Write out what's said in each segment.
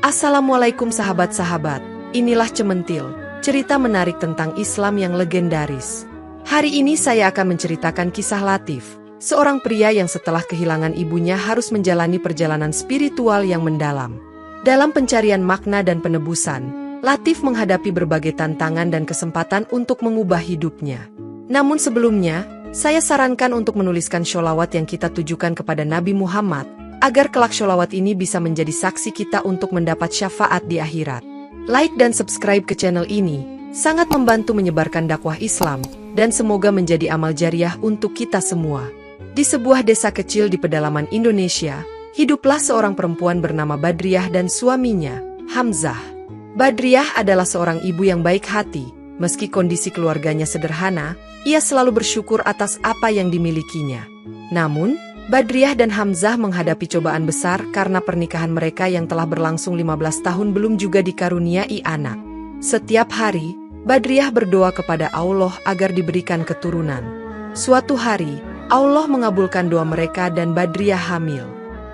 Assalamualaikum sahabat-sahabat, inilah Cementil, cerita menarik tentang Islam yang legendaris. Hari ini saya akan menceritakan kisah Latif, seorang pria yang setelah kehilangan ibunya harus menjalani perjalanan spiritual yang mendalam. Dalam pencarian makna dan penebusan, Latif menghadapi berbagai tantangan dan kesempatan untuk mengubah hidupnya. Namun sebelumnya, saya sarankan untuk menuliskan sholawat yang kita tujukan kepada Nabi Muhammad, agar kelak sholawat ini bisa menjadi saksi kita untuk mendapat syafaat di akhirat. Like dan subscribe ke channel ini, sangat membantu menyebarkan dakwah Islam, dan semoga menjadi amal jariah untuk kita semua. Di sebuah desa kecil di pedalaman Indonesia, hiduplah seorang perempuan bernama Badriah dan suaminya, Hamzah. Badriah adalah seorang ibu yang baik hati, meski kondisi keluarganya sederhana, ia selalu bersyukur atas apa yang dimilikinya. Namun, Badriah dan Hamzah menghadapi cobaan besar karena pernikahan mereka yang telah berlangsung 15 tahun belum juga dikaruniai anak. Setiap hari, Badriah berdoa kepada Allah agar diberikan keturunan. Suatu hari, Allah mengabulkan doa mereka dan Badriah hamil.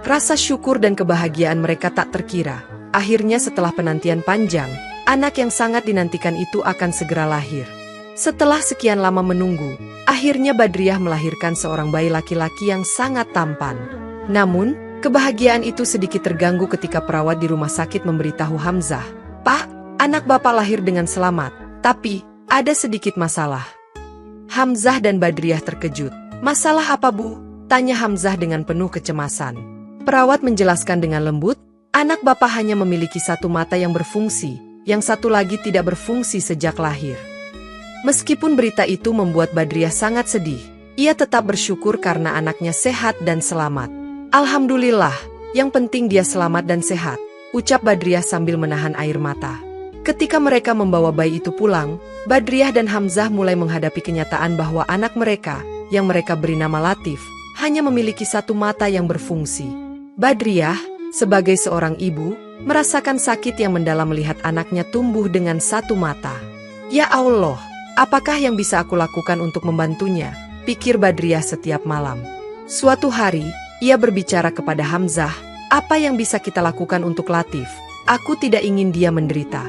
Rasa syukur dan kebahagiaan mereka tak terkira. Akhirnya setelah penantian panjang, anak yang sangat dinantikan itu akan segera lahir. Setelah sekian lama menunggu, akhirnya Badriah melahirkan seorang bayi laki-laki yang sangat tampan. Namun, kebahagiaan itu sedikit terganggu ketika perawat di rumah sakit memberitahu Hamzah, "Pak, anak Bapak lahir dengan selamat, tapi ada sedikit masalah." Hamzah dan Badriah terkejut. "Masalah apa, Bu?" tanya Hamzah dengan penuh kecemasan. Perawat menjelaskan dengan lembut, "Anak Bapak hanya memiliki satu mata yang berfungsi, yang satu lagi tidak berfungsi sejak lahir." Meskipun berita itu membuat Badriah sangat sedih, ia tetap bersyukur karena anaknya sehat dan selamat. "Alhamdulillah, yang penting dia selamat dan sehat," ucap Badriah sambil menahan air mata. Ketika mereka membawa bayi itu pulang, Badriah dan Hamzah mulai menghadapi kenyataan bahwa anak mereka, yang mereka beri nama Latif, hanya memiliki satu mata yang berfungsi. Badriah, sebagai seorang ibu, merasakan sakit yang mendalam melihat anaknya tumbuh dengan satu mata. "Ya Allah, apakah yang bisa aku lakukan untuk membantunya?" pikir Badriah setiap malam. Suatu hari, ia berbicara kepada Hamzah, "Apa yang bisa kita lakukan untuk Latif? Aku tidak ingin dia menderita."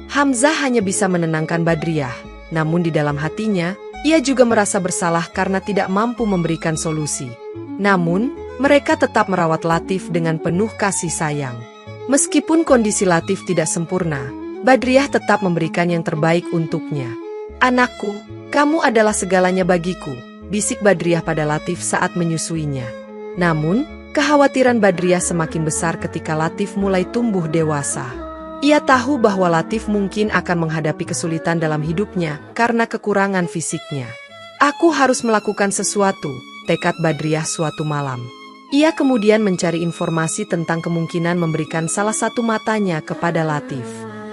Hamzah hanya bisa menenangkan Badriah, namun di dalam hatinya, ia juga merasa bersalah karena tidak mampu memberikan solusi. Namun, mereka tetap merawat Latif dengan penuh kasih sayang. Meskipun kondisi Latif tidak sempurna, Badriah tetap memberikan yang terbaik untuknya. "Anakku, kamu adalah segalanya bagiku," bisik Badriah pada Latif saat menyusuinya. Namun, kekhawatiran Badriah semakin besar ketika Latif mulai tumbuh dewasa. Ia tahu bahwa Latif mungkin akan menghadapi kesulitan dalam hidupnya karena kekurangan fisiknya. "Aku harus melakukan sesuatu," tekad Badriah suatu malam. Ia kemudian mencari informasi tentang kemungkinan memberikan salah satu matanya kepada Latif.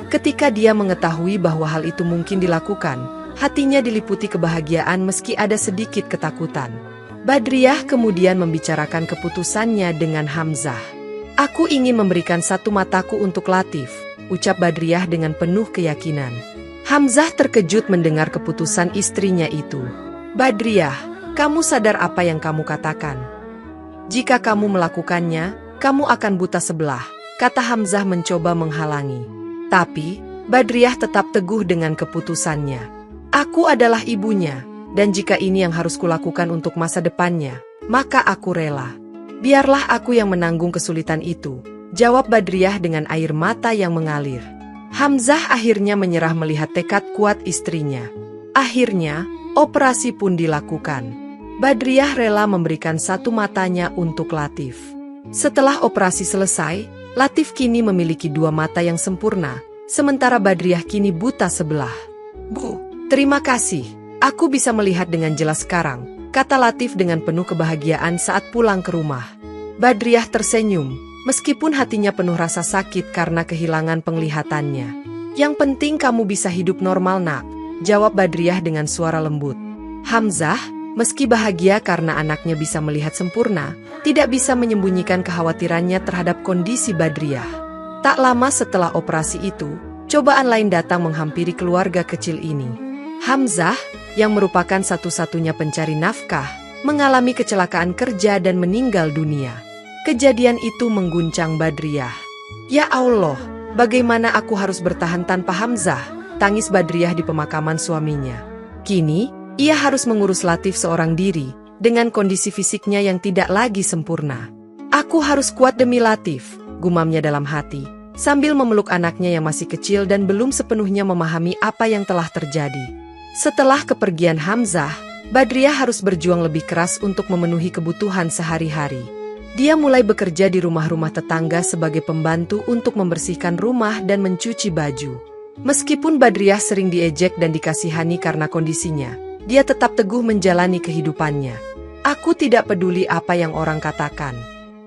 Ketika dia mengetahui bahwa hal itu mungkin dilakukan, hatinya diliputi kebahagiaan meski ada sedikit ketakutan. Badriah kemudian membicarakan keputusannya dengan Hamzah. "Aku ingin memberikan satu mataku untuk Latif," ucap Badriah dengan penuh keyakinan. Hamzah terkejut mendengar keputusan istrinya itu. "Badriah, kamu sadar apa yang kamu katakan? Jika kamu melakukannya, kamu akan buta sebelah," kata Hamzah mencoba menghalangi. Tapi, Badriah tetap teguh dengan keputusannya. "Aku adalah ibunya, dan jika ini yang harus kulakukan untuk masa depannya, maka aku rela. Biarlah aku yang menanggung kesulitan itu," jawab Badriah dengan air mata yang mengalir. Hamzah akhirnya menyerah melihat tekad kuat istrinya. Akhirnya, operasi pun dilakukan. Badriah rela memberikan satu matanya untuk Latif. Setelah operasi selesai, Latif kini memiliki dua mata yang sempurna, sementara Badriah kini buta sebelah. "Bu, terima kasih. Aku bisa melihat dengan jelas sekarang," kata Latif dengan penuh kebahagiaan saat pulang ke rumah. Badriah tersenyum, meskipun hatinya penuh rasa sakit karena kehilangan penglihatannya. "Yang penting kamu bisa hidup normal, Nak," jawab Badriah dengan suara lembut. Hamzah, meski bahagia karena anaknya bisa melihat sempurna, tidak bisa menyembunyikan kekhawatirannya terhadap kondisi Badriah. Tak lama setelah operasi itu, cobaan lain datang menghampiri keluarga kecil ini. Hamzah, yang merupakan satu-satunya pencari nafkah, mengalami kecelakaan kerja dan meninggal dunia. Kejadian itu mengguncang Badriah. Ya Allah, bagaimana aku harus bertahan tanpa Hamzah? Tangis Badriah di pemakaman suaminya. Kini, ia harus mengurus Latif seorang diri, dengan kondisi fisiknya yang tidak lagi sempurna. Aku harus kuat demi Latif, gumamnya dalam hati, sambil memeluk anaknya yang masih kecil dan belum sepenuhnya memahami apa yang telah terjadi. Setelah kepergian Hamzah, Badriah harus berjuang lebih keras untuk memenuhi kebutuhan sehari-hari. Dia mulai bekerja di rumah-rumah tetangga sebagai pembantu untuk membersihkan rumah dan mencuci baju. Meskipun Badriah sering diejek dan dikasihani karena kondisinya, dia tetap teguh menjalani kehidupannya. Aku tidak peduli apa yang orang katakan.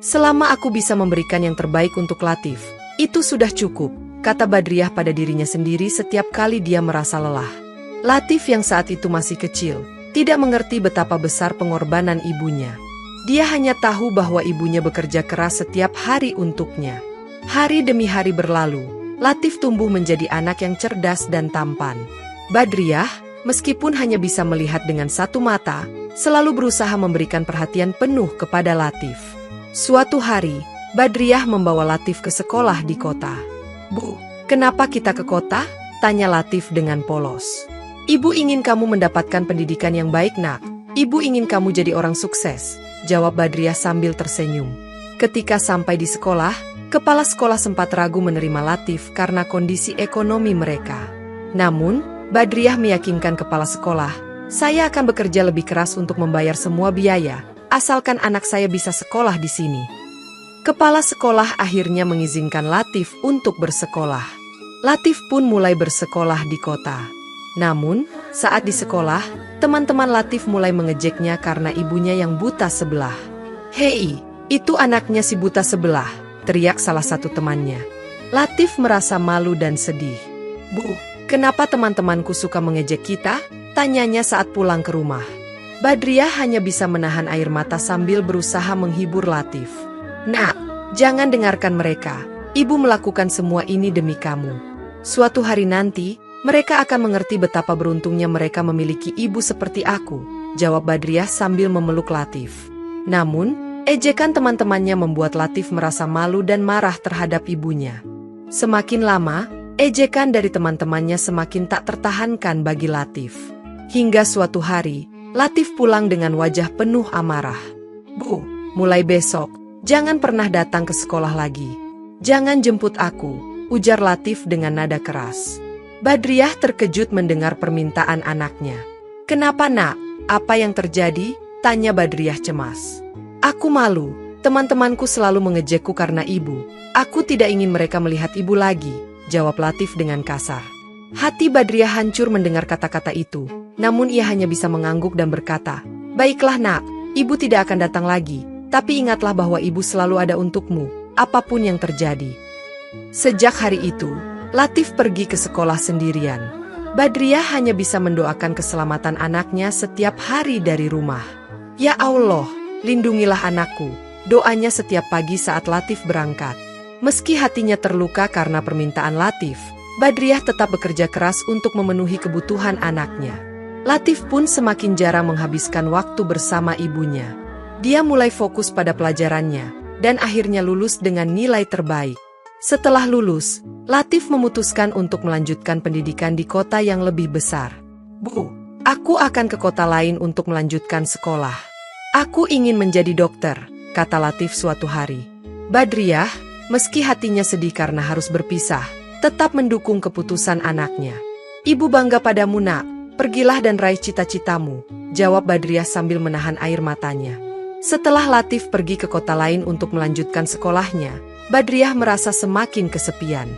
Selama aku bisa memberikan yang terbaik untuk Latif, itu sudah cukup, kata Badriah pada dirinya sendiri setiap kali dia merasa lelah. Latif yang saat itu masih kecil, tidak mengerti betapa besar pengorbanan ibunya. Dia hanya tahu bahwa ibunya bekerja keras setiap hari untuknya. Hari demi hari berlalu, Latif tumbuh menjadi anak yang cerdas dan tampan. Badriah, meskipun hanya bisa melihat dengan satu mata, selalu berusaha memberikan perhatian penuh kepada Latif. Suatu hari, Badriah membawa Latif ke sekolah di kota. "Bu, kenapa kita ke kota?" tanya Latif dengan polos. "Ibu ingin kamu mendapatkan pendidikan yang baik, Nak. Ibu ingin kamu jadi orang sukses," jawab Badriah sambil tersenyum. Ketika sampai di sekolah, kepala sekolah sempat ragu menerima Latif karena kondisi ekonomi mereka. Namun, Badriah meyakinkan kepala sekolah, "Saya akan bekerja lebih keras untuk membayar semua biaya, asalkan anak saya bisa sekolah di sini." Kepala sekolah akhirnya mengizinkan Latif untuk bersekolah. Latif pun mulai bersekolah di kota. Namun, saat di sekolah, teman-teman Latif mulai mengejeknya karena ibunya yang buta sebelah. "Hei, itu anaknya si buta sebelah," teriak salah satu temannya. Latif merasa malu dan sedih. "Bu, kenapa teman-temanku suka mengejek kita?" tanyanya saat pulang ke rumah. Badriah hanya bisa menahan air mata sambil berusaha menghibur Latif. "Nak, jangan dengarkan mereka. Ibu melakukan semua ini demi kamu. Suatu hari nanti, mereka akan mengerti betapa beruntungnya mereka memiliki ibu seperti aku," jawab Badriah sambil memeluk Latif. Namun, ejekan teman-temannya membuat Latif merasa malu dan marah terhadap ibunya. Semakin lama, ejekan dari teman-temannya semakin tak tertahankan bagi Latif. Hingga suatu hari, Latif pulang dengan wajah penuh amarah. "Bu, mulai besok, jangan pernah datang ke sekolah lagi. Jangan jemput aku," ujar Latif dengan nada keras. Badriah terkejut mendengar permintaan anaknya. "Kenapa, Nak? Apa yang terjadi?" tanya Badriah cemas. "Aku malu, teman-temanku selalu mengejekku karena ibu. Aku tidak ingin mereka melihat ibu lagi," jawab Latif dengan kasar. Hati Badriah hancur mendengar kata-kata itu, namun ia hanya bisa mengangguk dan berkata, "Baiklah, Nak, ibu tidak akan datang lagi, tapi ingatlah bahwa ibu selalu ada untukmu, apapun yang terjadi." Sejak hari itu, Latif pergi ke sekolah sendirian. Badriah hanya bisa mendoakan keselamatan anaknya setiap hari dari rumah. "Ya Allah, lindungilah anakku," doanya setiap pagi saat Latif berangkat. Meski hatinya terluka karena permintaan Latif, Badriah tetap bekerja keras untuk memenuhi kebutuhan anaknya. Latif pun semakin jarang menghabiskan waktu bersama ibunya. Dia mulai fokus pada pelajarannya, dan akhirnya lulus dengan nilai terbaik. Setelah lulus, Latif memutuskan untuk melanjutkan pendidikan di kota yang lebih besar. "Bu, aku akan ke kota lain untuk melanjutkan sekolah. Aku ingin menjadi dokter," kata Latif suatu hari. Badriah, meski hatinya sedih karena harus berpisah, tetap mendukung keputusan anaknya. "Ibu bangga padamu, Nak. Pergilah dan raih cita-citamu," jawab Badriah sambil menahan air matanya. Setelah Latif pergi ke kota lain untuk melanjutkan sekolahnya, Badriah merasa semakin kesepian.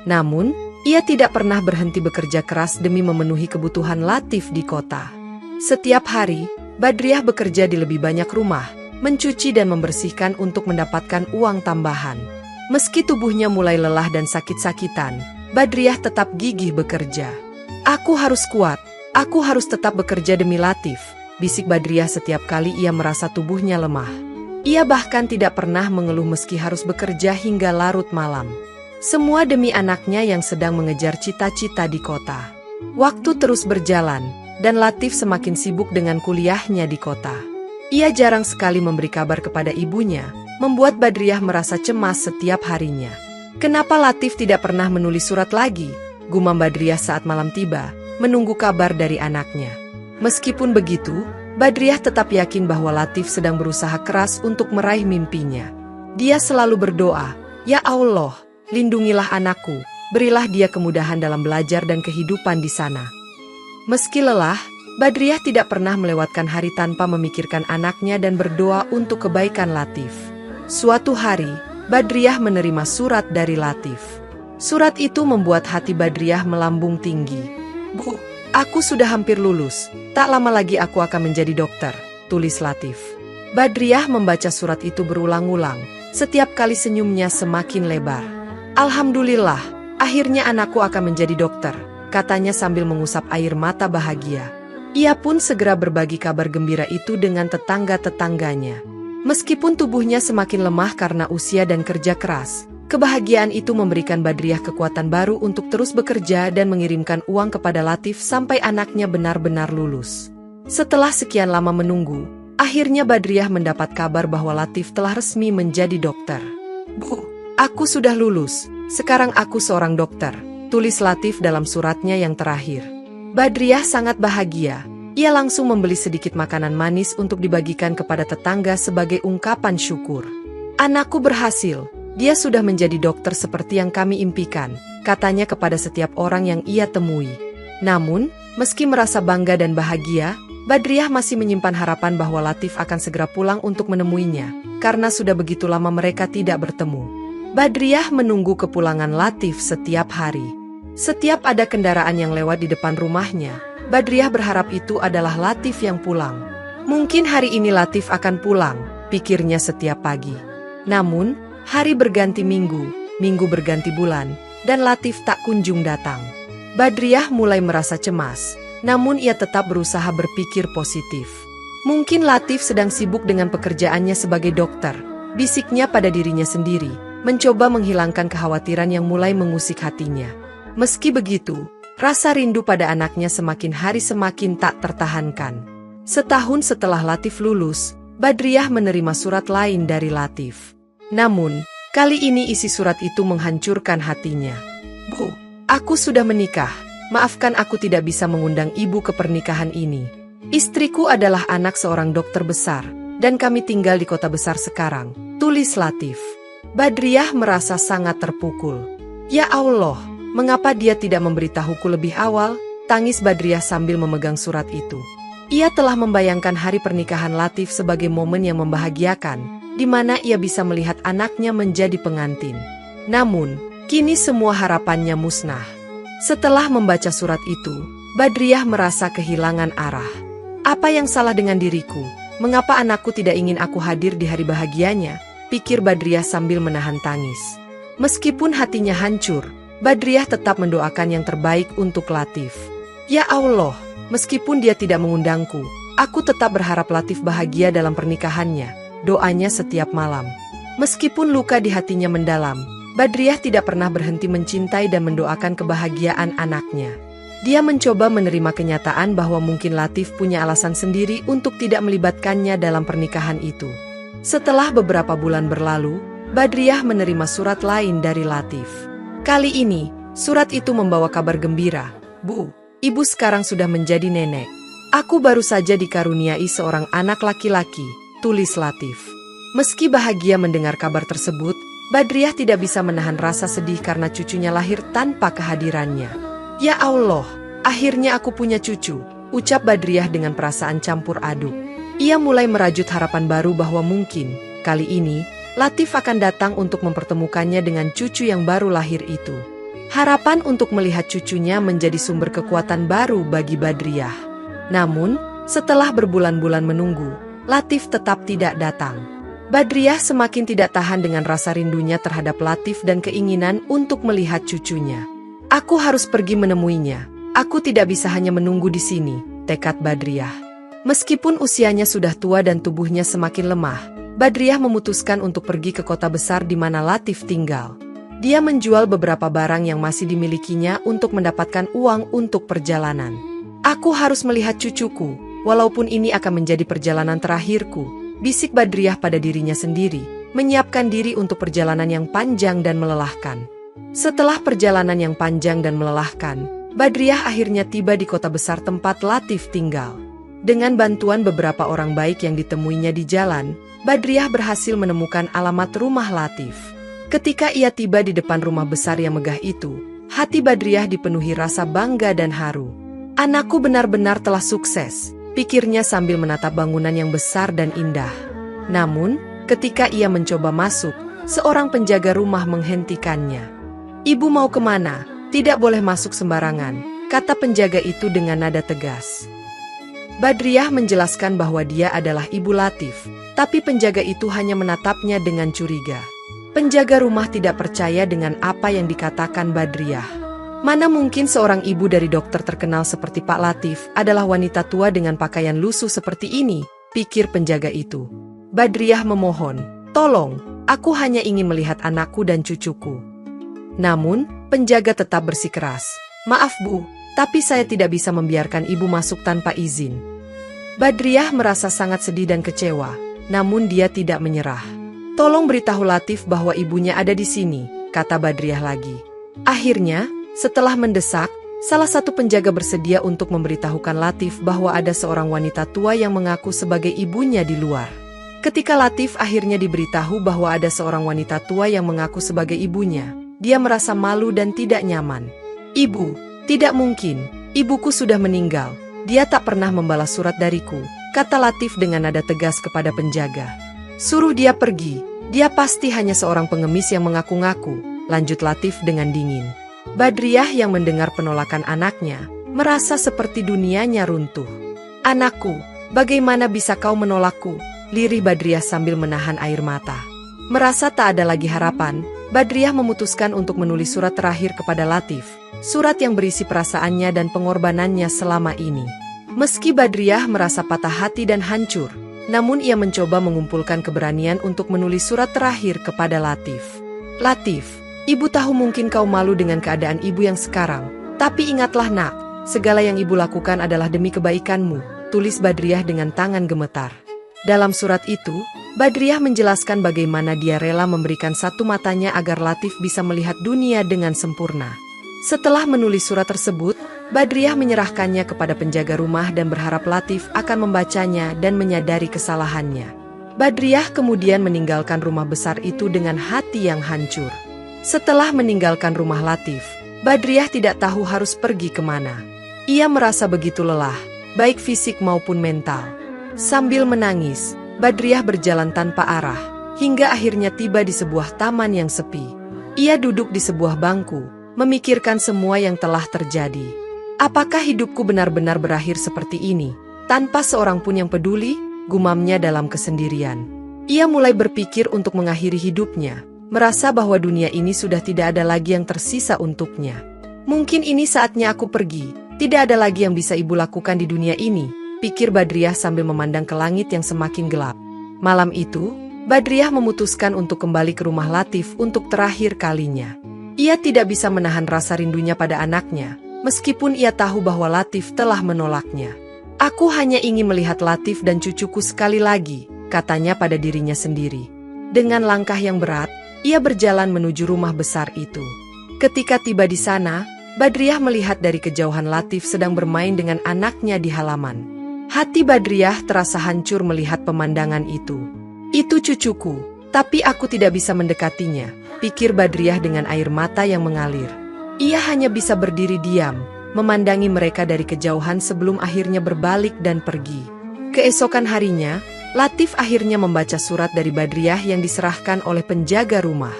Namun, ia tidak pernah berhenti bekerja keras demi memenuhi kebutuhan Latif di kota. Setiap hari, Badriah bekerja di lebih banyak rumah, mencuci dan membersihkan untuk mendapatkan uang tambahan. Meski tubuhnya mulai lelah dan sakit-sakitan, Badriah tetap gigih bekerja. "Aku harus kuat, aku harus tetap bekerja demi Latif," bisik Badriah setiap kali ia merasa tubuhnya lemah. Ia bahkan tidak pernah mengeluh meski harus bekerja hingga larut malam. Semua demi anaknya yang sedang mengejar cita-cita di kota. Waktu terus berjalan, dan Latif semakin sibuk dengan kuliahnya di kota. Ia jarang sekali memberi kabar kepada ibunya, membuat Badriah merasa cemas setiap harinya. Kenapa Latif tidak pernah menulis surat lagi? Gumam Badriah saat malam tiba, menunggu kabar dari anaknya. Meskipun begitu, Badriah tetap yakin bahwa Latif sedang berusaha keras untuk meraih mimpinya. Dia selalu berdoa, "Ya Allah, lindungilah anakku, berilah dia kemudahan dalam belajar dan kehidupan di sana." Meski lelah, Badriah tidak pernah melewatkan hari tanpa memikirkan anaknya dan berdoa untuk kebaikan Latif. Suatu hari, Badriah menerima surat dari Latif. Surat itu membuat hati Badriah melambung tinggi. "Bu, aku sudah hampir lulus. Tak lama lagi aku akan menjadi dokter," tulis Latif. Badriah membaca surat itu berulang-ulang. Setiap kali senyumnya semakin lebar. "Alhamdulillah, akhirnya anakku akan menjadi dokter," katanya sambil mengusap air mata bahagia. Ia pun segera berbagi kabar gembira itu dengan tetangga-tetangganya. Meskipun tubuhnya semakin lemah karena usia dan kerja keras, kebahagiaan itu memberikan Badriah kekuatan baru untuk terus bekerja dan mengirimkan uang kepada Latif sampai anaknya benar-benar lulus. Setelah sekian lama menunggu, akhirnya Badriah mendapat kabar bahwa Latif telah resmi menjadi dokter. "Bu, aku sudah lulus, sekarang aku seorang dokter," tulis Latif dalam suratnya yang terakhir. Badriah sangat bahagia. Ia langsung membeli sedikit makanan manis untuk dibagikan kepada tetangga sebagai ungkapan syukur. "Anakku berhasil, dia sudah menjadi dokter seperti yang kami impikan," katanya kepada setiap orang yang ia temui. Namun, meski merasa bangga dan bahagia, Badriah masih menyimpan harapan bahwa Latif akan segera pulang untuk menemuinya, karena sudah begitu lama mereka tidak bertemu. Badriah menunggu kepulangan Latif setiap hari. Setiap ada kendaraan yang lewat di depan rumahnya, Badriah berharap itu adalah Latif yang pulang. Mungkin hari ini Latif akan pulang, pikirnya setiap pagi. Namun, hari berganti minggu, minggu berganti bulan, dan Latif tak kunjung datang. Badriah mulai merasa cemas, namun ia tetap berusaha berpikir positif. Mungkin Latif sedang sibuk dengan pekerjaannya sebagai dokter, bisiknya pada dirinya sendiri, mencoba menghilangkan kekhawatiran yang mulai mengusik hatinya. Meski begitu, rasa rindu pada anaknya semakin hari semakin tak tertahankan. Setahun setelah Latif lulus, Badriah menerima surat lain dari Latif. Namun, kali ini isi surat itu menghancurkan hatinya. "Bu, aku sudah menikah. Maafkan aku tidak bisa mengundang ibu ke pernikahan ini. Istriku adalah anak seorang dokter besar, dan kami tinggal di kota besar sekarang," tulis Latif. Badriah merasa sangat terpukul. "Ya Allah, mengapa dia tidak memberitahuku lebih awal?" tangis Badriah sambil memegang surat itu. Ia telah membayangkan hari pernikahan Latif sebagai momen yang membahagiakan, di mana ia bisa melihat anaknya menjadi pengantin. Namun, kini semua harapannya musnah. Setelah membaca surat itu, Badriah merasa kehilangan arah. "Apa yang salah dengan diriku? Mengapa anakku tidak ingin aku hadir di hari bahagianya?" pikir Badriah sambil menahan tangis. Meskipun hatinya hancur, Badriah tetap mendoakan yang terbaik untuk Latif. "Ya Allah, meskipun dia tidak mengundangku, aku tetap berharap Latif bahagia dalam pernikahannya," doanya setiap malam. Meskipun luka di hatinya mendalam, Badriah tidak pernah berhenti mencintai dan mendoakan kebahagiaan anaknya. Dia mencoba menerima kenyataan bahwa mungkin Latif punya alasan sendiri untuk tidak melibatkannya dalam pernikahan itu. Setelah beberapa bulan berlalu, Badriah menerima surat lain dari Latif. Kali ini, surat itu membawa kabar gembira. "Bu, ibu sekarang sudah menjadi nenek. Aku baru saja dikaruniai seorang anak laki-laki," tulis Latif. Meski bahagia mendengar kabar tersebut, Badriah tidak bisa menahan rasa sedih karena cucunya lahir tanpa kehadirannya. "Ya Allah, akhirnya aku punya cucu," ucap Badriah dengan perasaan campur aduk. Ia mulai merajut harapan baru bahwa mungkin, kali ini, Latif akan datang untuk mempertemukannya dengan cucu yang baru lahir itu. Harapan untuk melihat cucunya menjadi sumber kekuatan baru bagi Badriah. Namun, setelah berbulan-bulan menunggu, Latif tetap tidak datang. Badriah semakin tidak tahan dengan rasa rindunya terhadap Latif dan keinginan untuk melihat cucunya. "Aku harus pergi menemuinya. Aku tidak bisa hanya menunggu di sini," tekad Badriah. Meskipun usianya sudah tua dan tubuhnya semakin lemah, Badriah memutuskan untuk pergi ke kota besar di mana Latif tinggal. Dia menjual beberapa barang yang masih dimilikinya untuk mendapatkan uang untuk perjalanan. "Aku harus melihat cucuku, walaupun ini akan menjadi perjalanan terakhirku," bisik Badriah pada dirinya sendiri, menyiapkan diri untuk perjalanan yang panjang dan melelahkan. Setelah perjalanan yang panjang dan melelahkan, Badriah akhirnya tiba di kota besar tempat Latif tinggal. Dengan bantuan beberapa orang baik yang ditemuinya di jalan, Badriah berhasil menemukan alamat rumah Latif. Ketika ia tiba di depan rumah besar yang megah itu, hati Badriah dipenuhi rasa bangga dan haru. Anakku benar-benar telah sukses, pikirnya sambil menatap bangunan yang besar dan indah. Namun, ketika ia mencoba masuk, seorang penjaga rumah menghentikannya. "Ibu mau kemana? Tidak boleh masuk sembarangan," kata penjaga itu dengan nada tegas. Badriah menjelaskan bahwa dia adalah ibu Latif, tapi penjaga itu hanya menatapnya dengan curiga. Penjaga rumah tidak percaya dengan apa yang dikatakan Badriah. Mana mungkin seorang ibu dari dokter terkenal seperti Pak Latif adalah wanita tua dengan pakaian lusuh seperti ini, pikir penjaga itu. Badriah memohon, "Tolong, aku hanya ingin melihat anakku dan cucuku." Namun, penjaga tetap bersikeras, "Maaf Bu, tapi saya tidak bisa membiarkan ibu masuk tanpa izin." Badriah merasa sangat sedih dan kecewa, namun dia tidak menyerah. "Tolong beritahu Latif bahwa ibunya ada di sini," kata Badriah lagi. Akhirnya, setelah mendesak, salah satu penjaga bersedia untuk memberitahukan Latif bahwa ada seorang wanita tua yang mengaku sebagai ibunya di luar. Ketika Latif akhirnya diberitahu bahwa ada seorang wanita tua yang mengaku sebagai ibunya, dia merasa malu dan tidak nyaman. "Ibu, tidak mungkin, ibuku sudah meninggal. Dia tak pernah membalas surat dariku," kata Latif dengan nada tegas kepada penjaga. "Suruh dia pergi, dia pasti hanya seorang pengemis yang mengaku-ngaku," lanjut Latif dengan dingin. Badriah yang mendengar penolakan anaknya, merasa seperti dunianya runtuh. "Anakku, bagaimana bisa kau menolakku?" lirih Badriah sambil menahan air mata. Merasa tak ada lagi harapan, Badriah memutuskan untuk menulis surat terakhir kepada Latif, surat yang berisi perasaannya dan pengorbanannya selama ini. Meski Badriah merasa patah hati dan hancur, namun ia mencoba mengumpulkan keberanian untuk menulis surat terakhir kepada Latif. "Latif, ibu tahu mungkin kau malu dengan keadaan ibu yang sekarang, tapi ingatlah nak, segala yang ibu lakukan adalah demi kebaikanmu," tulis Badriah dengan tangan gemetar. Dalam surat itu, Badriah menjelaskan bagaimana dia rela memberikan satu matanya agar Latif bisa melihat dunia dengan sempurna. Setelah menulis surat tersebut, Badriah menyerahkannya kepada penjaga rumah dan berharap Latif akan membacanya dan menyadari kesalahannya. Badriah kemudian meninggalkan rumah besar itu dengan hati yang hancur. Setelah meninggalkan rumah Latif, Badriah tidak tahu harus pergi kemana. Ia merasa begitu lelah, baik fisik maupun mental. Sambil menangis, Badriah berjalan tanpa arah, hingga akhirnya tiba di sebuah taman yang sepi. Ia duduk di sebuah bangku, memikirkan semua yang telah terjadi. "Apakah hidupku benar-benar berakhir seperti ini, tanpa seorang pun yang peduli?" gumamnya dalam kesendirian. Ia mulai berpikir untuk mengakhiri hidupnya, merasa bahwa dunia ini sudah tidak ada lagi yang tersisa untuknya. "Mungkin ini saatnya aku pergi, tidak ada lagi yang bisa ibu lakukan di dunia ini," pikir Badriah sambil memandang ke langit yang semakin gelap. Malam itu, Badriah memutuskan untuk kembali ke rumah Latif untuk terakhir kalinya. Ia tidak bisa menahan rasa rindunya pada anaknya, meskipun ia tahu bahwa Latif telah menolaknya. "Aku hanya ingin melihat Latif dan cucuku sekali lagi," katanya pada dirinya sendiri. Dengan langkah yang berat, ia berjalan menuju rumah besar itu. Ketika tiba di sana, Badriah melihat dari kejauhan Latif sedang bermain dengan anaknya di halaman. Hati Badriah terasa hancur melihat pemandangan itu. "Itu cucuku, tapi aku tidak bisa mendekatinya," pikir Badriah dengan air mata yang mengalir. Ia hanya bisa berdiri diam, memandangi mereka dari kejauhan sebelum akhirnya berbalik dan pergi. Keesokan harinya, Latif akhirnya membaca surat dari Badriah yang diserahkan oleh penjaga rumah.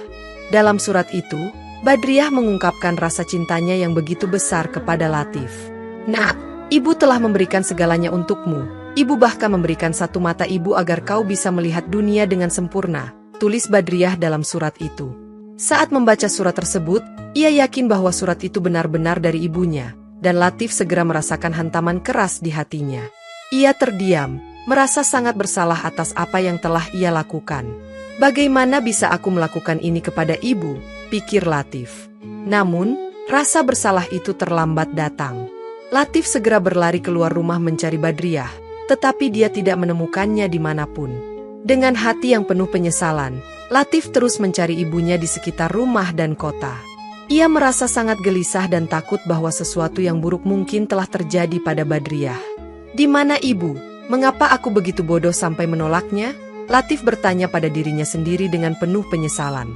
Dalam surat itu, Badriah mengungkapkan rasa cintanya yang begitu besar kepada Latif. "Nak, ibu telah memberikan segalanya untukmu. Ibu bahkan memberikan satu mata ibu agar kau bisa melihat dunia dengan sempurna," tulis Badriah dalam surat itu. Saat membaca surat tersebut, ia yakin bahwa surat itu benar-benar dari ibunya, dan Latif segera merasakan hantaman keras di hatinya. Ia terdiam, merasa sangat bersalah atas apa yang telah ia lakukan. "Bagaimana bisa aku melakukan ini kepada ibu?" pikir Latif. Namun, rasa bersalah itu terlambat datang. Latif segera berlari keluar rumah mencari Badriah, tetapi dia tidak menemukannya dimanapun. Dengan hati yang penuh penyesalan, Latif terus mencari ibunya di sekitar rumah dan kota. Ia merasa sangat gelisah dan takut bahwa sesuatu yang buruk mungkin telah terjadi pada Badriah. "Di mana ibu? Mengapa aku begitu bodoh sampai menolaknya?" Latif bertanya pada dirinya sendiri dengan penuh penyesalan.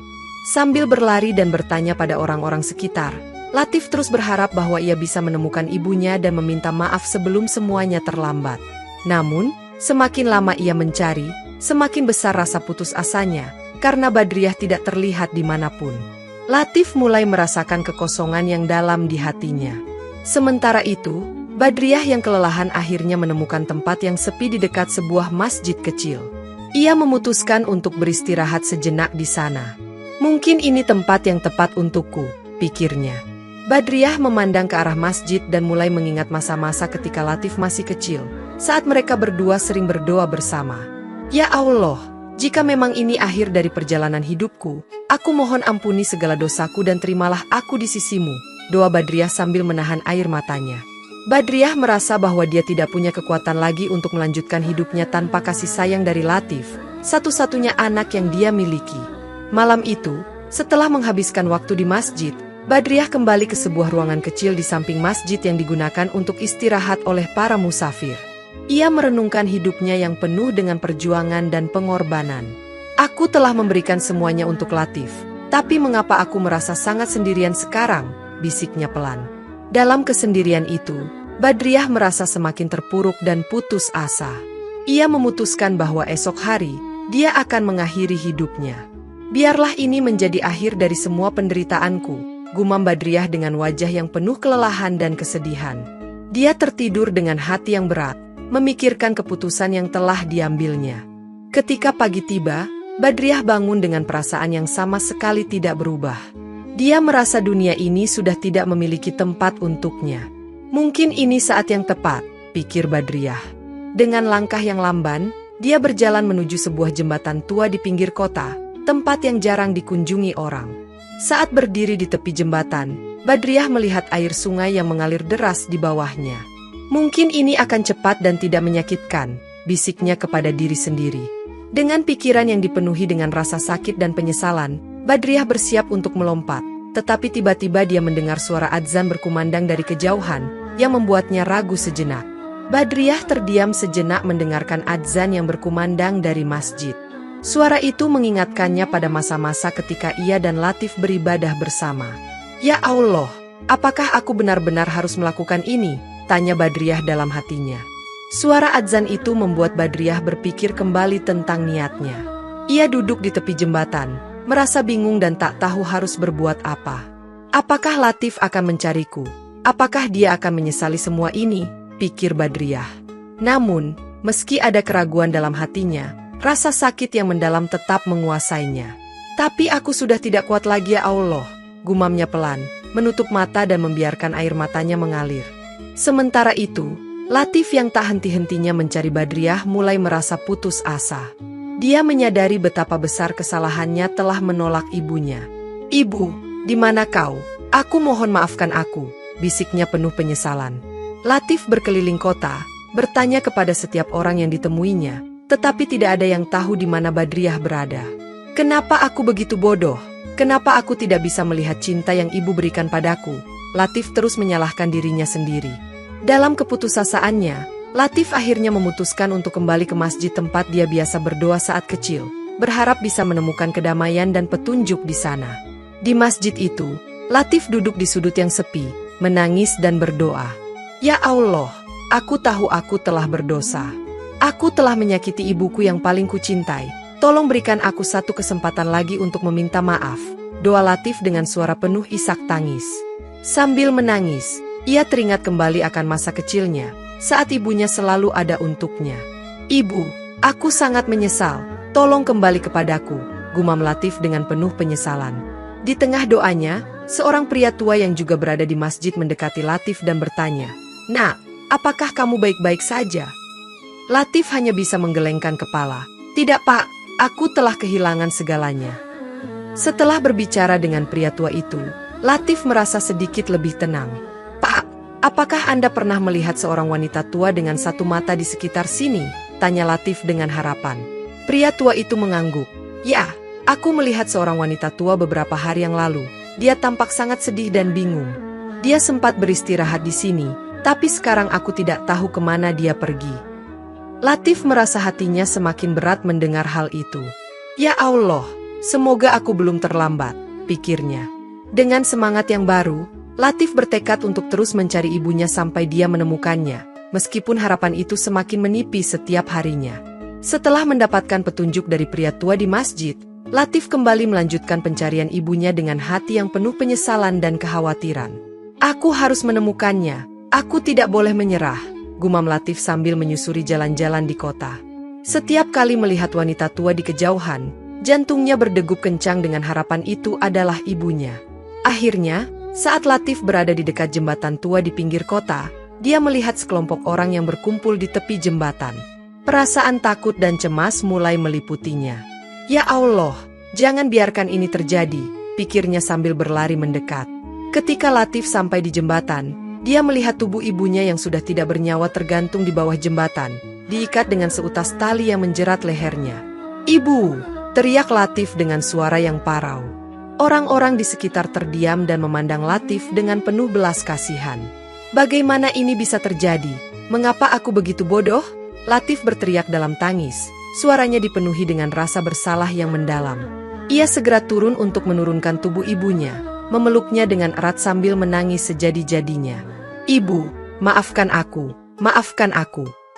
Sambil berlari dan bertanya pada orang-orang sekitar, Latif terus berharap bahwa ia bisa menemukan ibunya dan meminta maaf sebelum semuanya terlambat. Namun, semakin lama ia mencari, semakin besar rasa putus asanya, karena Badriah tidak terlihat dimanapun. Latif mulai merasakan kekosongan yang dalam di hatinya. Sementara itu, Badriah yang kelelahan akhirnya menemukan tempat yang sepi di dekat sebuah masjid kecil. Ia memutuskan untuk beristirahat sejenak di sana. "Mungkin ini tempat yang tepat untukku," pikirnya. Badriah memandang ke arah masjid dan mulai mengingat masa-masa ketika Latif masih kecil, saat mereka berdua sering berdoa bersama. "Ya Allah, jika memang ini akhir dari perjalanan hidupku, aku mohon ampuni segala dosaku dan terimalah aku di sisimu," doa Badriah sambil menahan air matanya. Badriah merasa bahwa dia tidak punya kekuatan lagi untuk melanjutkan hidupnya tanpa kasih sayang dari Latif, satu-satunya anak yang dia miliki. Malam itu, setelah menghabiskan waktu di masjid, Badriah kembali ke sebuah ruangan kecil di samping masjid yang digunakan untuk istirahat oleh para musafir. Ia merenungkan hidupnya yang penuh dengan perjuangan dan pengorbanan. "Aku telah memberikan semuanya untuk Latif, tapi mengapa aku merasa sangat sendirian sekarang?" bisiknya pelan. Dalam kesendirian itu, Badriah merasa semakin terpuruk dan putus asa. Ia memutuskan bahwa esok hari, dia akan mengakhiri hidupnya. "Biarlah ini menjadi akhir dari semua penderitaanku," gumam Badriah dengan wajah yang penuh kelelahan dan kesedihan. Dia tertidur dengan hati yang berat, memikirkan keputusan yang telah diambilnya. Ketika pagi tiba, Badriah bangun dengan perasaan yang sama sekali tidak berubah. Dia merasa dunia ini sudah tidak memiliki tempat untuknya. "Mungkin ini saat yang tepat," pikir Badriah. Dengan langkah yang lamban, dia berjalan menuju sebuah jembatan tua di pinggir kota, tempat yang jarang dikunjungi orang. Saat berdiri di tepi jembatan, Badriah melihat air sungai yang mengalir deras di bawahnya. "Mungkin ini akan cepat dan tidak menyakitkan," bisiknya kepada diri sendiri. Dengan pikiran yang dipenuhi dengan rasa sakit dan penyesalan, Badriah bersiap untuk melompat, tetapi tiba-tiba dia mendengar suara adzan berkumandang dari kejauhan, yang membuatnya ragu sejenak. Badriah terdiam sejenak mendengarkan adzan yang berkumandang dari masjid. Suara itu mengingatkannya pada masa-masa ketika ia dan Latif beribadah bersama. "Ya Allah, apakah aku benar-benar harus melakukan ini?" tanya Badriah dalam hatinya. Suara adzan itu membuat Badriah berpikir kembali tentang niatnya. Ia duduk di tepi jembatan, merasa bingung dan tak tahu harus berbuat apa. Apakah Latif akan mencariku? Apakah dia akan menyesali semua ini? Pikir Badriah. Namun, meski ada keraguan dalam hatinya, rasa sakit yang mendalam tetap menguasainya. "Tapi aku sudah tidak kuat lagi ya Allah," gumamnya pelan, menutup mata dan membiarkan air matanya mengalir. Sementara itu, Latif yang tak henti-hentinya mencari Badriah mulai merasa putus asa. Dia menyadari betapa besar kesalahannya telah menolak ibunya. "Ibu, di mana kau? Aku mohon maafkan aku," bisiknya penuh penyesalan. Latif berkeliling kota, bertanya kepada setiap orang yang ditemuinya, tetapi tidak ada yang tahu di mana Badriah berada. "Kenapa aku begitu bodoh? Kenapa aku tidak bisa melihat cinta yang ibu berikan padaku?" Latif terus menyalahkan dirinya sendiri. Dalam keputusasaannya, Latif akhirnya memutuskan untuk kembali ke masjid tempat dia biasa berdoa saat kecil, berharap bisa menemukan kedamaian dan petunjuk di sana. Di masjid itu, Latif duduk di sudut yang sepi, menangis dan berdoa. "Ya Allah, aku tahu aku telah berdosa. Aku telah menyakiti ibuku yang paling kucintai. Tolong berikan aku satu kesempatan lagi untuk meminta maaf," doa Latif dengan suara penuh isak tangis. Sambil menangis, ia teringat kembali akan masa kecilnya, saat ibunya selalu ada untuknya. "Ibu, aku sangat menyesal, tolong kembali kepadaku," gumam Latif dengan penuh penyesalan. Di tengah doanya, seorang pria tua yang juga berada di masjid mendekati Latif dan bertanya, "Nak, apakah kamu baik-baik saja?" Latif hanya bisa menggelengkan kepala. "Tidak Pak, aku telah kehilangan segalanya." Setelah berbicara dengan pria tua itu, Latif merasa sedikit lebih tenang. "Pak, apakah Anda pernah melihat seorang wanita tua dengan satu mata di sekitar sini?" tanya Latif dengan harapan. Pria tua itu mengangguk. Ya, aku melihat seorang wanita tua beberapa hari yang lalu. Dia tampak sangat sedih dan bingung. Dia sempat beristirahat di sini, tapi sekarang aku tidak tahu kemana dia pergi. Latif merasa hatinya semakin berat mendengar hal itu. Ya Allah, semoga aku belum terlambat, pikirnya. Dengan semangat yang baru, Latif bertekad untuk terus mencari ibunya sampai dia menemukannya, meskipun harapan itu semakin menipis setiap harinya. Setelah mendapatkan petunjuk dari pria tua di masjid, Latif kembali melanjutkan pencarian ibunya dengan hati yang penuh penyesalan dan kekhawatiran. Aku harus menemukannya, aku tidak boleh menyerah, gumam Latif sambil menyusuri jalan-jalan di kota. Setiap kali melihat wanita tua di kejauhan, jantungnya berdegup kencang dengan harapan itu adalah ibunya. Akhirnya, saat Latif berada di dekat jembatan tua di pinggir kota, dia melihat sekelompok orang yang berkumpul di tepi jembatan. Perasaan takut dan cemas mulai meliputinya. Ya Allah, jangan biarkan ini terjadi, pikirnya sambil berlari mendekat. Ketika Latif sampai di jembatan, dia melihat tubuh ibunya yang sudah tidak bernyawa tergantung di bawah jembatan, diikat dengan seutas tali yang menjerat lehernya. "Ibu!" teriak Latif dengan suara yang parau. Orang-orang di sekitar terdiam dan memandang Latif dengan penuh belas kasihan. Bagaimana ini bisa terjadi? Mengapa aku begitu bodoh? Latif berteriak dalam tangis, suaranya dipenuhi dengan rasa bersalah yang mendalam. Ia segera turun untuk menurunkan tubuh ibunya, memeluknya dengan erat sambil menangis sejadi-jadinya. "Ibu, maafkan aku,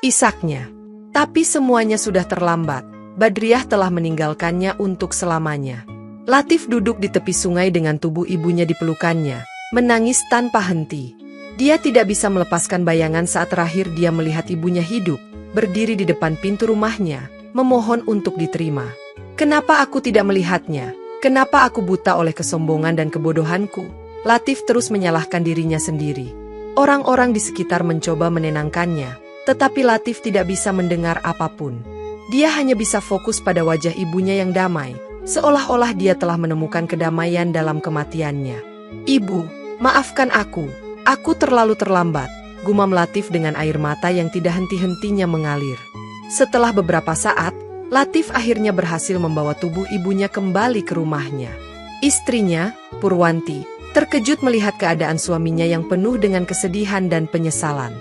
isaknya." Tapi semuanya sudah terlambat, Badriah telah meninggalkannya untuk selamanya. Latif duduk di tepi sungai dengan tubuh ibunya di pelukannya, menangis tanpa henti. Dia tidak bisa melepaskan bayangan saat terakhir dia melihat ibunya hidup, berdiri di depan pintu rumahnya, memohon untuk diterima. "Kenapa aku tidak melihatnya? Kenapa aku buta oleh kesombongan dan kebodohanku?" Latif terus menyalahkan dirinya sendiri. Orang-orang di sekitar mencoba menenangkannya, tetapi Latif tidak bisa mendengar apapun. Dia hanya bisa fokus pada wajah ibunya yang damai, seolah-olah dia telah menemukan kedamaian dalam kematiannya. "Ibu, maafkan aku terlalu terlambat," gumam Latif dengan air mata yang tidak henti-hentinya mengalir. Setelah beberapa saat, Latif akhirnya berhasil membawa tubuh ibunya kembali ke rumahnya. Istrinya, Purwanti, terkejut melihat keadaan suaminya yang penuh dengan kesedihan dan penyesalan.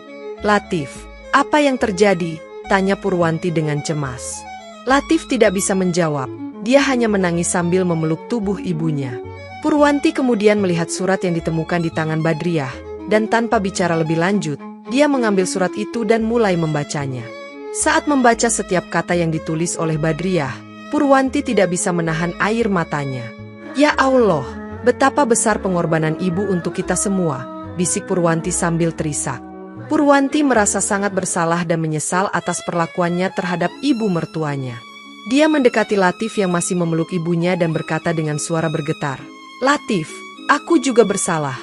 "Latif, apa yang terjadi?" tanya Purwanti dengan cemas. Latif tidak bisa menjawab, dia hanya menangis sambil memeluk tubuh ibunya. Purwanti kemudian melihat surat yang ditemukan di tangan Badriah, dan tanpa bicara lebih lanjut, dia mengambil surat itu dan mulai membacanya. Saat membaca setiap kata yang ditulis oleh Badriah, Purwanti tidak bisa menahan air matanya. "Ya Allah, betapa besar pengorbanan ibu untuk kita semua," bisik Purwanti sambil terisak. Purwanti merasa sangat bersalah dan menyesal atas perlakuannya terhadap ibu mertuanya. Dia mendekati Latif yang masih memeluk ibunya dan berkata dengan suara bergetar, "Latif, aku juga bersalah.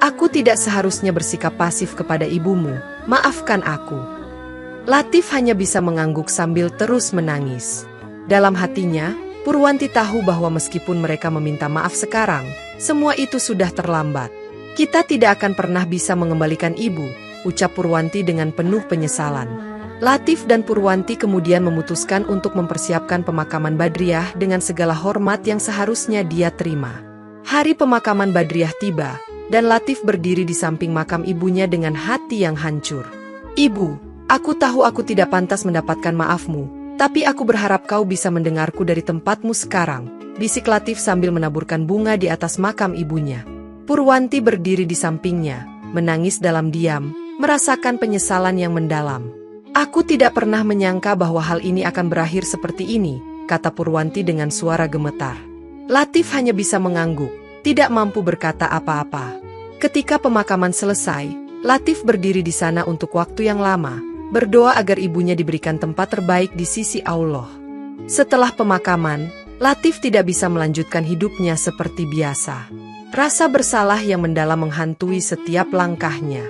Aku tidak seharusnya bersikap pasif kepada ibumu, maafkan aku." Latif hanya bisa mengangguk sambil terus menangis. Dalam hatinya, Purwanti tahu bahwa meskipun mereka meminta maaf sekarang, semua itu sudah terlambat. "Kita tidak akan pernah bisa mengembalikan ibu," ucap Purwanti dengan penuh penyesalan. Latif dan Purwanti kemudian memutuskan untuk mempersiapkan pemakaman Badriah dengan segala hormat yang seharusnya dia terima. Hari pemakaman Badriah tiba, dan Latif berdiri di samping makam ibunya dengan hati yang hancur. "Ibu, aku tahu aku tidak pantas mendapatkan maafmu, tapi aku berharap kau bisa mendengarku dari tempatmu sekarang," bisik Latif sambil menaburkan bunga di atas makam ibunya. Purwanti berdiri di sampingnya, menangis dalam diam, merasakan penyesalan yang mendalam. "Aku tidak pernah menyangka bahwa hal ini akan berakhir seperti ini," kata Purwanti dengan suara gemetar. Latif hanya bisa mengangguk, tidak mampu berkata apa-apa. Ketika pemakaman selesai, Latif berdiri di sana untuk waktu yang lama, berdoa agar ibunya diberikan tempat terbaik di sisi Allah. Setelah pemakaman, Latif tidak bisa melanjutkan hidupnya seperti biasa. Rasa bersalah yang mendalam menghantui setiap langkahnya.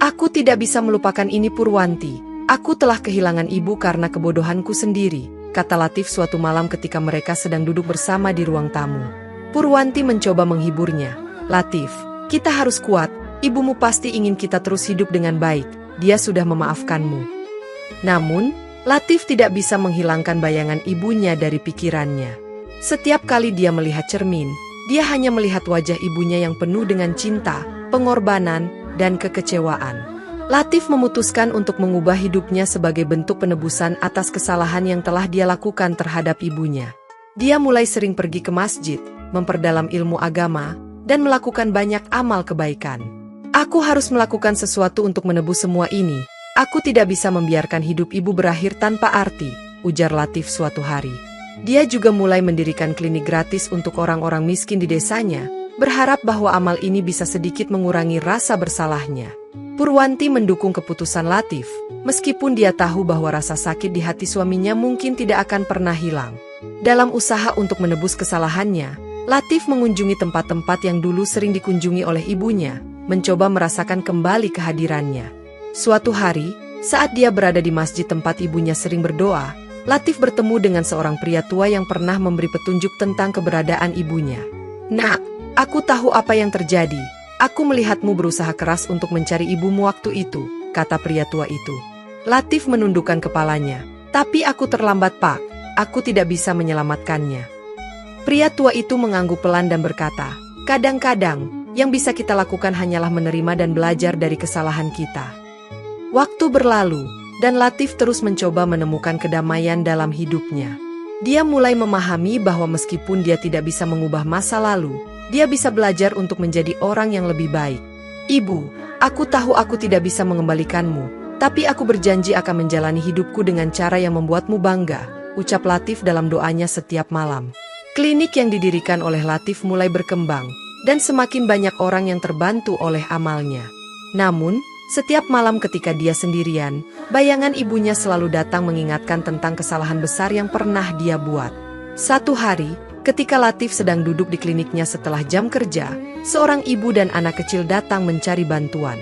"Aku tidak bisa melupakan ini Purwanti. Aku telah kehilangan ibu karena kebodohanku sendiri," kata Latif suatu malam ketika mereka sedang duduk bersama di ruang tamu. Purwanti mencoba menghiburnya. "Latif, kita harus kuat, ibumu pasti ingin kita terus hidup dengan baik, dia sudah memaafkanmu." Namun, Latif tidak bisa menghilangkan bayangan ibunya dari pikirannya. Setiap kali dia melihat cermin, dia hanya melihat wajah ibunya yang penuh dengan cinta, pengorbanan, dan kekecewaan. Latif memutuskan untuk mengubah hidupnya sebagai bentuk penebusan atas kesalahan yang telah dia lakukan terhadap ibunya. Dia mulai sering pergi ke masjid, memperdalam ilmu agama, dan melakukan banyak amal kebaikan. Aku harus melakukan sesuatu untuk menebus semua ini. Aku tidak bisa membiarkan hidup ibu berakhir tanpa arti, ujar Latif suatu hari. Dia juga mulai mendirikan klinik gratis untuk orang-orang miskin di desanya, berharap bahwa amal ini bisa sedikit mengurangi rasa bersalahnya. Purwanti mendukung keputusan Latif, meskipun dia tahu bahwa rasa sakit di hati suaminya mungkin tidak akan pernah hilang. Dalam usaha untuk menebus kesalahannya, Latif mengunjungi tempat-tempat yang dulu sering dikunjungi oleh ibunya, mencoba merasakan kembali kehadirannya. Suatu hari, saat dia berada di masjid tempat ibunya sering berdoa, Latif bertemu dengan seorang pria tua yang pernah memberi petunjuk tentang keberadaan ibunya. "Nak, aku tahu apa yang terjadi. Aku melihatmu berusaha keras untuk mencari ibumu waktu itu," kata pria tua itu. Latif menundukkan kepalanya. "Tapi aku terlambat, Pak. Aku tidak bisa menyelamatkannya." Pria tua itu mengangguk pelan dan berkata, "Kadang-kadang, yang bisa kita lakukan hanyalah menerima dan belajar dari kesalahan kita." Waktu berlalu, dan Latif terus mencoba menemukan kedamaian dalam hidupnya. Dia mulai memahami bahwa meskipun dia tidak bisa mengubah masa lalu, dia bisa belajar untuk menjadi orang yang lebih baik. "Ibu, aku tahu aku tidak bisa mengembalikanmu, tapi aku berjanji akan menjalani hidupku dengan cara yang membuatmu bangga," ucap Latif dalam doanya setiap malam. Klinik yang didirikan oleh Latif mulai berkembang, dan semakin banyak orang yang terbantu oleh amalnya. Namun, setiap malam ketika dia sendirian, bayangan ibunya selalu datang mengingatkan tentang kesalahan besar yang pernah dia buat. Satu hari, ketika Latif sedang duduk di kliniknya setelah jam kerja, seorang ibu dan anak kecil datang mencari bantuan.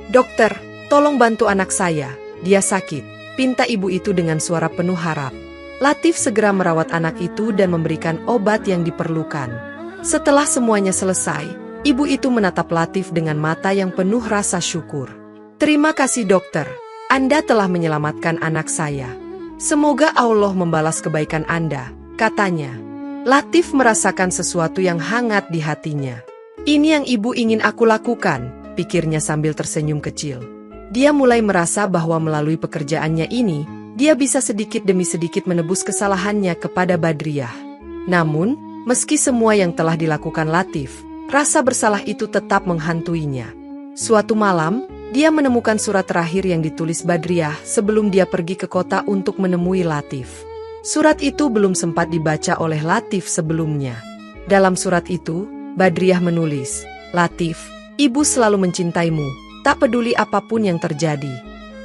"Dokter, tolong bantu anak saya, dia sakit," pinta ibu itu dengan suara penuh harap. Latif segera merawat anak itu dan memberikan obat yang diperlukan. Setelah semuanya selesai, ibu itu menatap Latif dengan mata yang penuh rasa syukur. "Terima kasih dokter, Anda telah menyelamatkan anak saya. Semoga Allah membalas kebaikan Anda," katanya. Latif merasakan sesuatu yang hangat di hatinya. "Ini yang ibu ingin aku lakukan," pikirnya sambil tersenyum kecil. Dia mulai merasa bahwa melalui pekerjaannya ini, dia bisa sedikit demi sedikit menebus kesalahannya kepada Badriah. Namun, meski semua yang telah dilakukan Latif, rasa bersalah itu tetap menghantuinya. Suatu malam, dia menemukan surat terakhir yang ditulis Badriah sebelum dia pergi ke kota untuk menemui Latif. Surat itu belum sempat dibaca oleh Latif sebelumnya. Dalam surat itu, Badriah menulis, "Latif, ibu selalu mencintaimu, tak peduli apapun yang terjadi.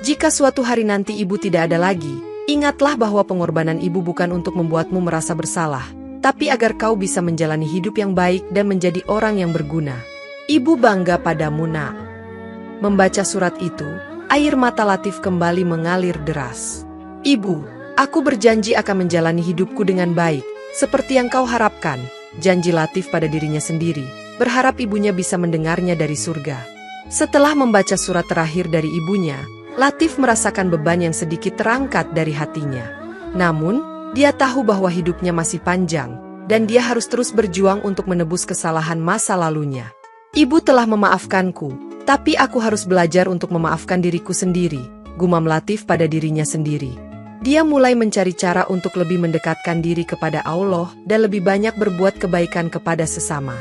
Jika suatu hari nanti ibu tidak ada lagi, ingatlah bahwa pengorbanan ibu bukan untuk membuatmu merasa bersalah, tapi agar kau bisa menjalani hidup yang baik dan menjadi orang yang berguna. Ibu bangga padamu, Nak." Membaca surat itu, air mata Latif kembali mengalir deras. "Ibu, aku berjanji akan menjalani hidupku dengan baik, seperti yang kau harapkan," janji Latif pada dirinya sendiri, berharap ibunya bisa mendengarnya dari surga. Setelah membaca surat terakhir dari ibunya, Latif merasakan beban yang sedikit terangkat dari hatinya. Namun, dia tahu bahwa hidupnya masih panjang, dan dia harus terus berjuang untuk menebus kesalahan masa lalunya. "Ibu telah memaafkanku, tapi aku harus belajar untuk memaafkan diriku sendiri," gumam Latif pada dirinya sendiri. Dia mulai mencari cara untuk lebih mendekatkan diri kepada Allah dan lebih banyak berbuat kebaikan kepada sesama.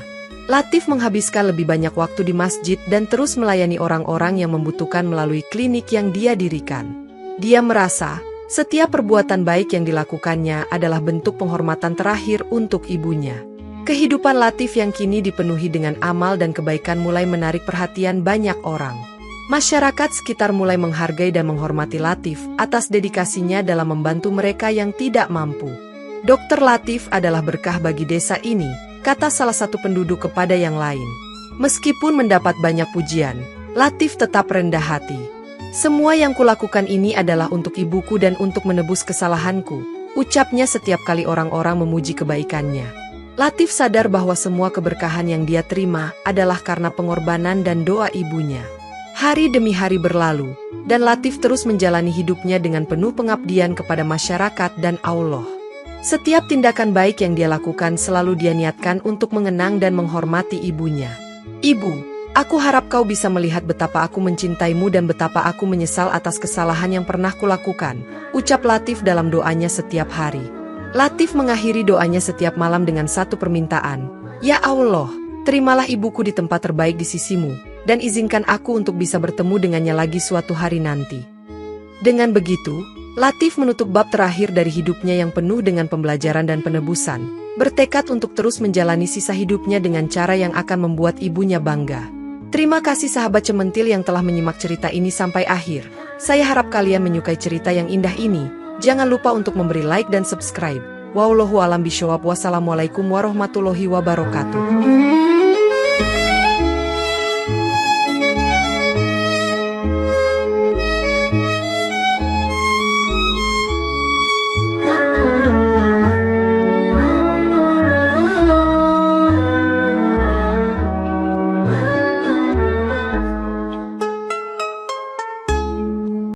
Latif menghabiskan lebih banyak waktu di masjid dan terus melayani orang-orang yang membutuhkan melalui klinik yang dia dirikan. Dia merasa, setiap perbuatan baik yang dilakukannya adalah bentuk penghormatan terakhir untuk ibunya. Kehidupan Latif yang kini dipenuhi dengan amal dan kebaikan mulai menarik perhatian banyak orang. Masyarakat sekitar mulai menghargai dan menghormati Latif atas dedikasinya dalam membantu mereka yang tidak mampu. "Dokter Latif adalah berkah bagi desa ini," kata salah satu penduduk kepada yang lain. Meskipun mendapat banyak pujian, Latif tetap rendah hati. "Semua yang kulakukan ini adalah untuk ibuku dan untuk menebus kesalahanku," ucapnya setiap kali orang-orang memuji kebaikannya. Latif sadar bahwa semua keberkahan yang dia terima adalah karena pengorbanan dan doa ibunya. Hari demi hari berlalu, dan Latif terus menjalani hidupnya dengan penuh pengabdian kepada masyarakat dan Allah. Setiap tindakan baik yang dia lakukan selalu dia niatkan untuk mengenang dan menghormati ibunya. "Ibu, aku harap kau bisa melihat betapa aku mencintaimu dan betapa aku menyesal atas kesalahan yang pernah kulakukan," ucap Latif dalam doanya setiap hari. Latif mengakhiri doanya setiap malam dengan satu permintaan, "Ya Allah, terimalah ibuku di tempat terbaik di sisimu, dan izinkan aku untuk bisa bertemu dengannya lagi suatu hari nanti." Dengan begitu, Latif menutup bab terakhir dari hidupnya yang penuh dengan pembelajaran dan penebusan, bertekad untuk terus menjalani sisa hidupnya dengan cara yang akan membuat ibunya bangga. Terima kasih sahabat Cementil yang telah menyimak cerita ini sampai akhir. Saya harap kalian menyukai cerita yang indah ini. Jangan lupa untuk memberi like dan subscribe. Wallahu a'lam bishawab. Wassalamualaikum warahmatullahi wabarakatuh.